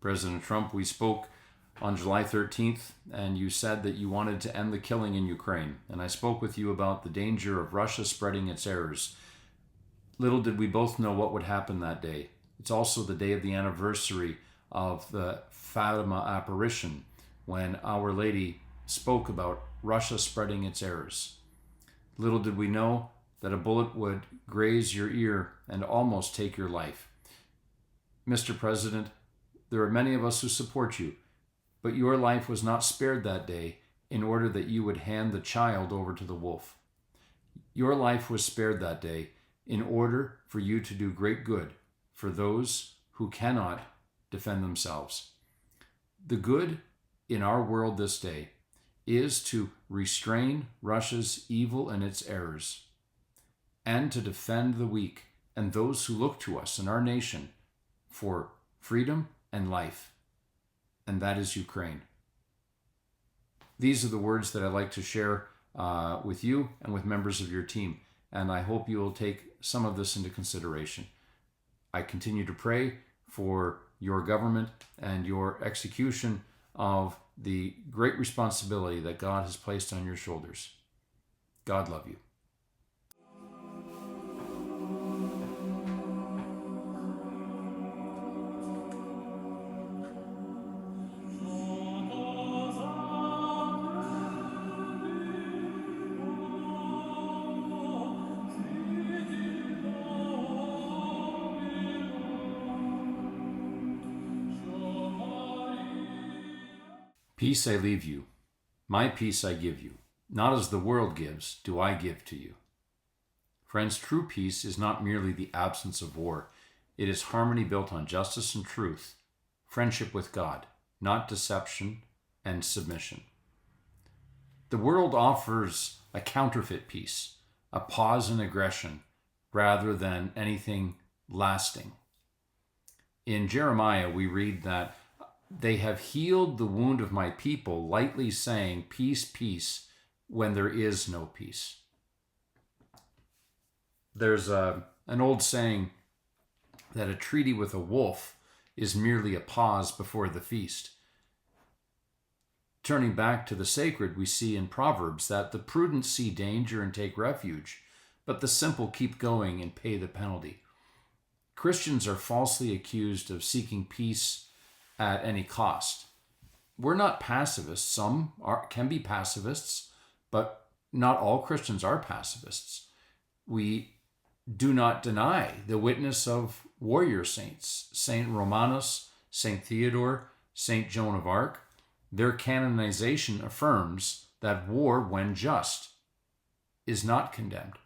President Trump, we spoke on July 13th, and you said that you wanted to end the killing in Ukraine. And I spoke with you about the danger of Russia spreading its errors. Little did we both know what would happen that day. It's also the day of the anniversary of the Fatima apparition, when Our Lady spoke about Russia spreading its errors. Little did we know that a bullet would graze your ear and almost take your life. Mr. President, there are many of us who support you, but your life was not spared that day in order that you would hand the child over to the wolf. Your life was spared that day in order for you to do great good for those who cannot defend themselves. The good in our world this day is to restrain Russia's evil and its errors, and to defend the weak and those who look to us in our nation for freedom and life, and that is Ukraine. These are the words that I'd like to share with you and with members of your team, and I hope you will take some of this into consideration. I continue to pray for your government and your execution of the great responsibility that God has placed on your shoulders. God love you. Peace I leave you, my peace I give you. Not as the world gives, do I give to you. Friends, true peace is not merely the absence of war. It is harmony built on justice and truth, friendship with God, not deception and submission. The world offers a counterfeit peace, a pause in aggression, rather than anything lasting. In Jeremiah, we read that they have healed the wound of my people, lightly saying, peace, peace, when there is no peace. There's an old saying that a treaty with a wolf is merely a pause before the feast. Turning back to the sacred, we see in Proverbs that the prudent see danger and take refuge, but the simple keep going and pay the penalty. Christians are falsely accused of seeking peace at any cost. We're not pacifists. Some can be pacifists, but not all Christians are pacifists. We do not deny the witness of warrior saints, Saint Romanus, Saint Theodore, Saint Joan of Arc. Their canonization affirms that war, when just, is not condemned.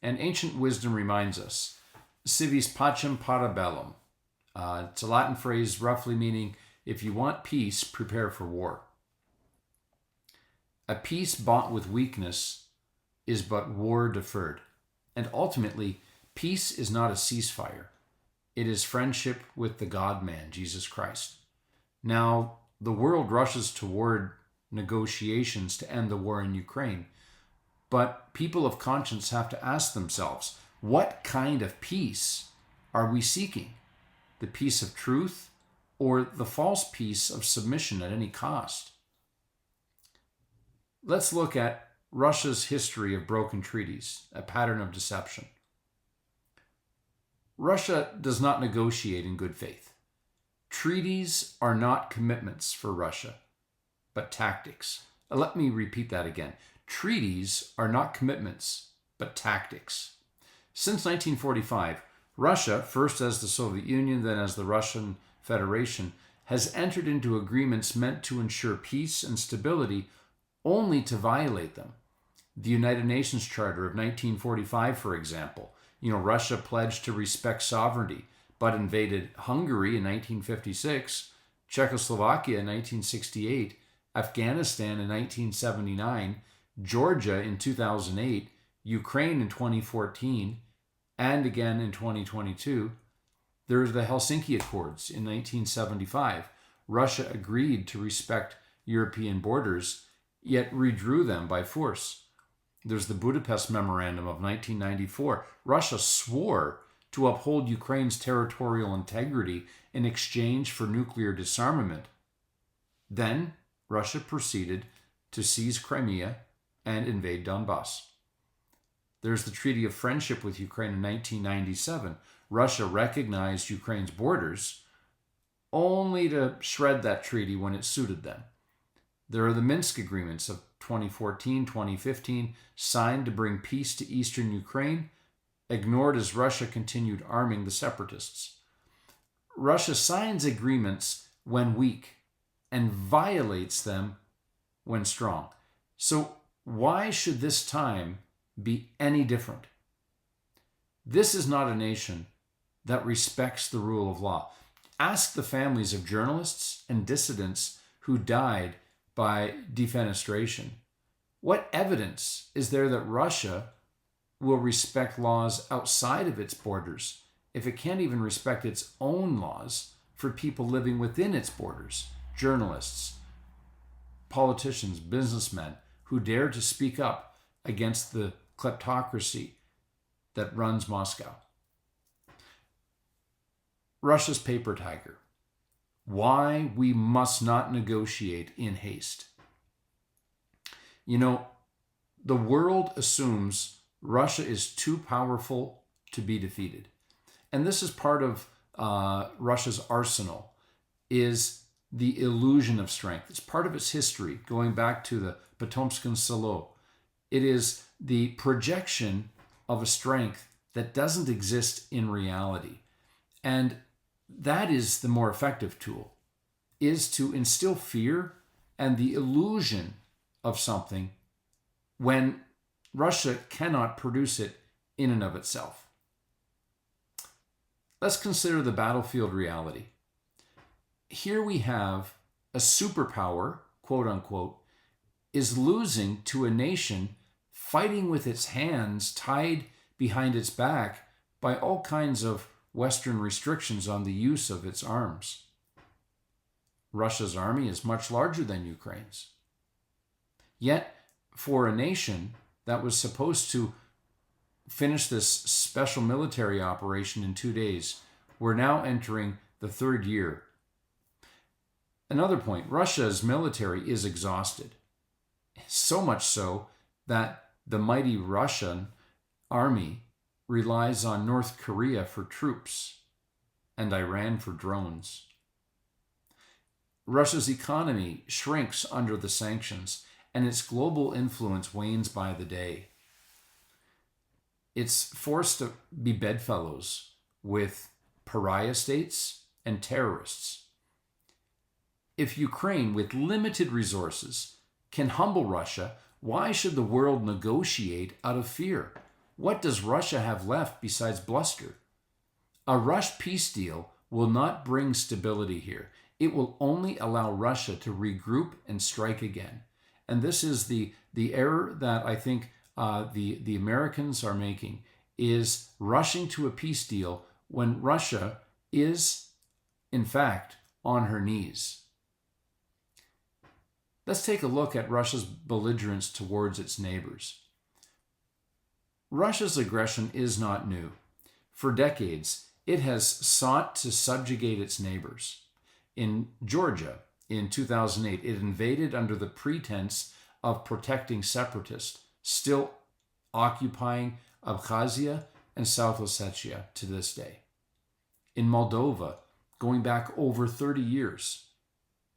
And ancient wisdom reminds us, si vis pacem para bellum. It's a Latin phrase roughly meaning, if you want peace, prepare for war. A peace bought with weakness is but war deferred. And ultimately, peace is not a ceasefire. It is friendship with the God-man, Jesus Christ. Now, the world rushes toward negotiations to end the war in Ukraine, but people of conscience have to ask themselves, what kind of peace are we seeking? The peace of truth, or the false peace of submission at any cost? Let's look at Russia's history of broken treaties, a pattern of deception. Russia does not negotiate in good faith. Treaties are not commitments for Russia, but tactics. Let me repeat that again. Treaties are not commitments, but tactics. Since 1945, Russia, first as the Soviet Union, then as the Russian Federation, has entered into agreements meant to ensure peace and stability only to violate them. The United Nations Charter of 1945, for example, Russia pledged to respect sovereignty, but invaded Hungary in 1956, Czechoslovakia in 1968, Afghanistan in 1979, Georgia in 2008, Ukraine in 2014, and again in 2022. There's the Helsinki Accords in 1975. Russia agreed to respect European borders, yet redrew them by force. There's the Budapest Memorandum of 1994. Russia swore to uphold Ukraine's territorial integrity in exchange for nuclear disarmament. Then Russia proceeded to seize Crimea and invade Donbass. There's the Treaty of Friendship with Ukraine in 1997. Russia recognized Ukraine's borders only to shred that treaty when it suited them. There are the Minsk agreements of 2014, 2015, signed to bring peace to eastern Ukraine, ignored as Russia continued arming the separatists. Russia signs agreements when weak and violates them when strong. So why should this time be any different? This is not a nation that respects the rule of law. Ask the families of journalists and dissidents who died by defenestration. What evidence is there that Russia will respect laws outside of its borders if it can't even respect its own laws for people living within its borders? Journalists, politicians, businessmen who dare to speak up against the kleptocracy that runs Moscow. Russia's paper tiger. Why we must not negotiate in haste. You know, the world assumes Russia is too powerful to be defeated. And this is part of Russia's arsenal, is the illusion of strength. It's part of its history, going back to the Potomsky Selo. It is the projection of a strength that doesn't exist in reality. And that is the more effective tool, is to instill fear and the illusion of something when Russia cannot produce it in and of itself. Let's consider the battlefield reality. Here we have a superpower, quote unquote, is losing to a nation fighting with its hands tied behind its back by all kinds of Western restrictions on the use of its arms. Russia's army is much larger than Ukraine's. Yet, for a nation that was supposed to finish this special military operation in 2 days, we're now entering the third year. Another point, Russia's military is exhausted. So much so that the mighty Russian army relies on North Korea for troops and Iran for drones. Russia's economy shrinks under the sanctions, and its global influence wanes by the day. It's forced to be bedfellows with pariah states and terrorists. If Ukraine, with limited resources, can humble Russia, why should the world negotiate out of fear? What does Russia have left besides bluster? A rushed peace deal will not bring stability here. It will only allow Russia to regroup and strike again. And this is the error that I think the Americans are making, is rushing to a peace deal when Russia is, in fact, on her knees. Let's take a look at Russia's belligerence towards its neighbors. Russia's aggression is not new. For decades, it has sought to subjugate its neighbors. In Georgia, in 2008, it invaded under the pretense of protecting separatists, still occupying Abkhazia and South Ossetia to this day. In Moldova, going back over 30 years,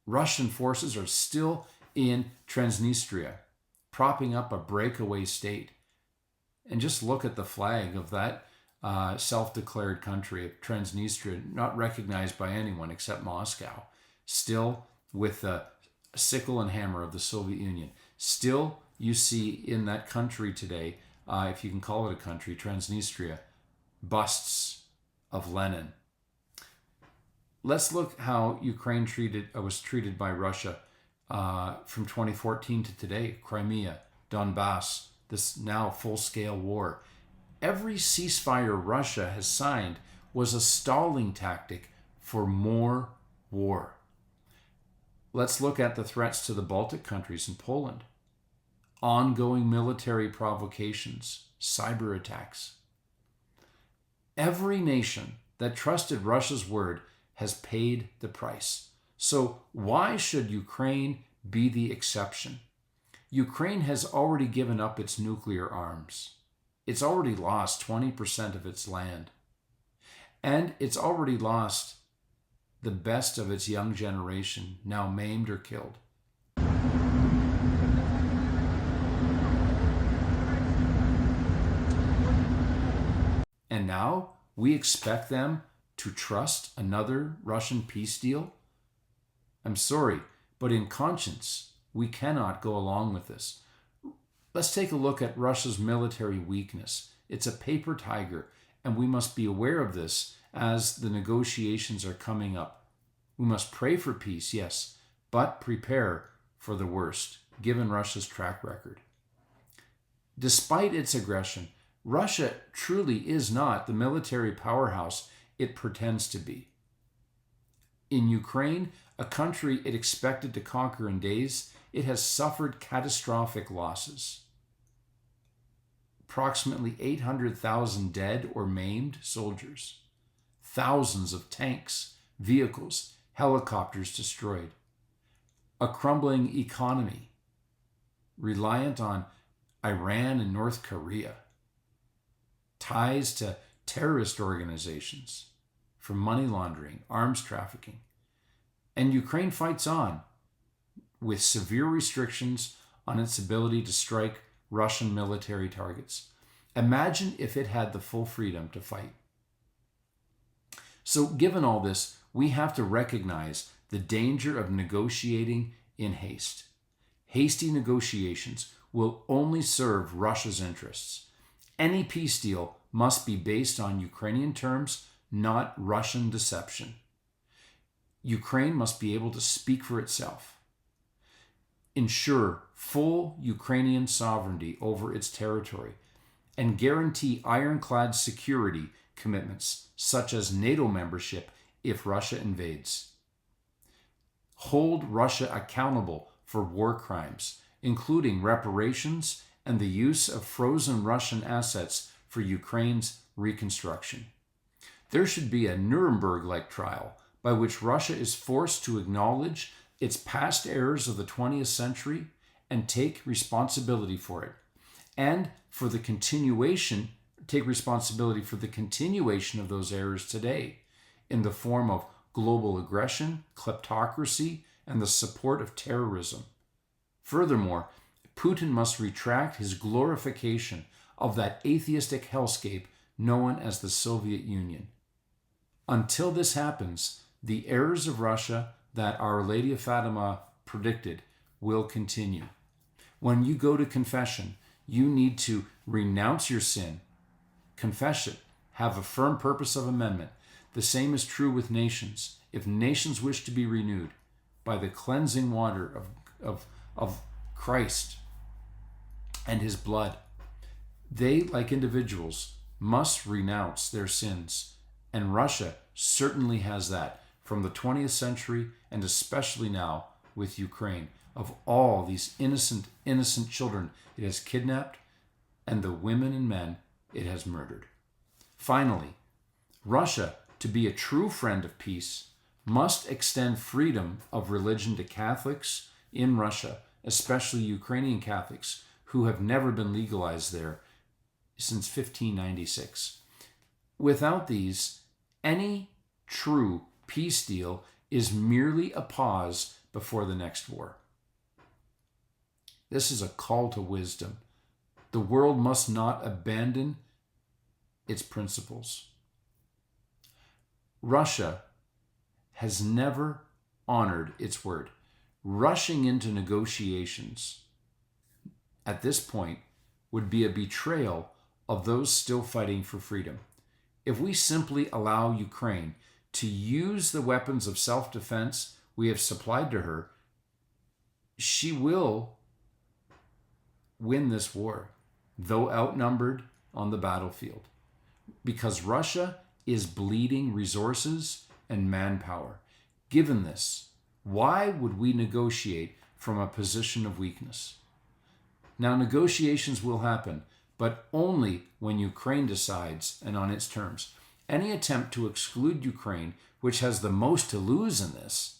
Russian forces are still in Transnistria, propping up a breakaway state. And just look at the flag of that self-declared country of Transnistria, not recognized by anyone except Moscow, still with the sickle and hammer of the Soviet Union. Still, you see in that country today, if you can call it a country, Transnistria, busts of Lenin. Let's look how Ukraine was treated by Russia from 2014 to today. Crimea, Donbass, this now full-scale war. Every ceasefire Russia has signed was a stalling tactic for more war. Let's look at the threats to the Baltic countries and Poland. Ongoing military provocations, cyber attacks. Every nation that trusted Russia's word has paid the price. So why should Ukraine be the exception? Ukraine has already given up its nuclear arms. It's already lost 20% of its land. And it's already lost the best of its young generation, now maimed or killed. And now we expect them to trust another Russian peace deal? I'm sorry, but in conscience, we cannot go along with this. Let's take a look at Russia's military weakness. It's a paper tiger, and we must be aware of this as the negotiations are coming up. We must pray for peace, yes, but prepare for the worst, given Russia's track record. Despite its aggression, Russia truly is not the military powerhouse it pretends to be. In Ukraine, a country it expected to conquer in days, it has suffered catastrophic losses. Approximately 800,000 dead or maimed soldiers, thousands of tanks, vehicles, helicopters destroyed, a crumbling economy reliant on Iran and North Korea, ties to terrorist organizations for money laundering, arms trafficking. And Ukraine fights on with severe restrictions on its ability to strike Russian military targets. Imagine if it had the full freedom to fight. So given all this, we have to recognize the danger of negotiating in haste. Hasty negotiations will only serve Russia's interests. Any peace deal must be based on Ukrainian terms, not Russian deception. Ukraine must be able to speak for itself. Ensure full Ukrainian sovereignty over its territory, and guarantee ironclad security commitments, such as NATO membership if Russia invades. Hold Russia accountable for war crimes, including reparations and the use of frozen Russian assets for Ukraine's reconstruction. There should be a Nuremberg-like trial by which Russia is forced to acknowledge its past errors of the 20th century and take responsibility for it, and for the continuation, take responsibility for the continuation of those errors today in the form of global aggression, kleptocracy, and the support of terrorism. Furthermore, Putin must retract his glorification of that atheistic hellscape known as the Soviet Union. Until this happens, the errors of Russia that Our Lady of Fatima predicted will continue. When you go to confession, you need to renounce your sin, confess it, have a firm purpose of amendment. The same is true with nations. If nations wish to be renewed by the cleansing water of Christ and his blood, they, like individuals, must renounce their sins. And Russia certainly has that from the 20th century, and especially now with Ukraine, of all these innocent children it has kidnapped and the women and men it has murdered. Finally, Russia, to be a true friend of peace, must extend freedom of religion to Catholics in Russia, especially Ukrainian Catholics, who have never been legalized there since 1596. Without these, any true peace deal is merely a pause before the next war. This is a call to wisdom. The world must not abandon its principles. Russia has never honored its word. Rushing into negotiations at this point would be a betrayal of those still fighting for freedom. If we simply allow Ukraine to use the weapons of self-defense we have supplied to her, she will win this war, though outnumbered on the battlefield, because Russia is bleeding resources and manpower. Given this, why would we negotiate from a position of weakness? Now, negotiations will happen, but only when Ukraine decides and on its terms. Any attempt to exclude Ukraine, which has the most to lose in this,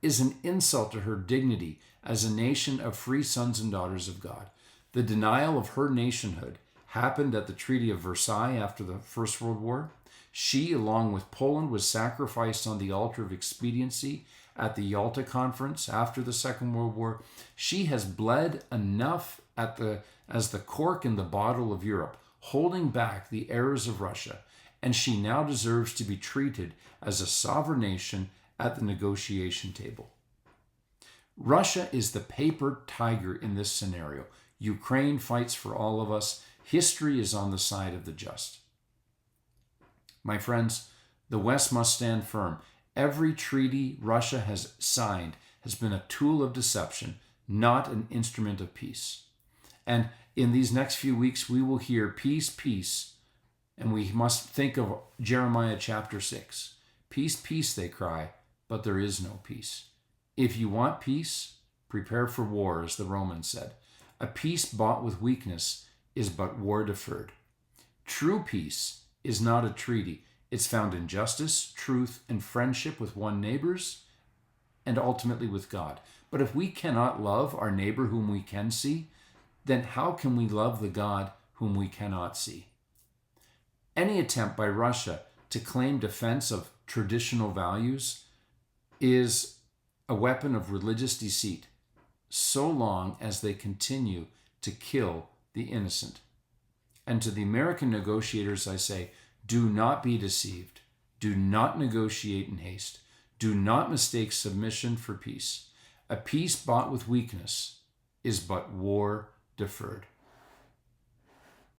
is an insult to her dignity as a nation of free sons and daughters of God. The denial of her nationhood happened at the Treaty of Versailles after the First World War. She, along with Poland, was sacrificed on the altar of expediency at the Yalta Conference after the Second World War. She has bled enough as the cork in the bottle of Europe, holding back the errors of Russia, and she now deserves to be treated as a sovereign nation at the negotiation table. Russia is the paper tiger in this scenario. Ukraine fights for all of us. History is on the side of the just. My friends, the West must stand firm. Every treaty Russia has signed has been a tool of deception, not an instrument of peace. And in these next few weeks, we will hear peace, peace. And we must think of Jeremiah chapter 6. Peace, peace, they cry, but there is no peace. If you want peace, prepare for war, as the Romans said. A peace bought with weakness is but war deferred. True peace is not a treaty. It's found in justice, truth, and friendship with one's neighbors, and ultimately with God. But if we cannot love our neighbor whom we can see, then how can we love the God whom we cannot see? Any attempt by Russia to claim defense of traditional values is a weapon of religious deceit, so long as they continue to kill the innocent. And to the American negotiators, I say, do not be deceived. Do not negotiate in haste. Do not mistake submission for peace. A peace bought with weakness is but war deferred.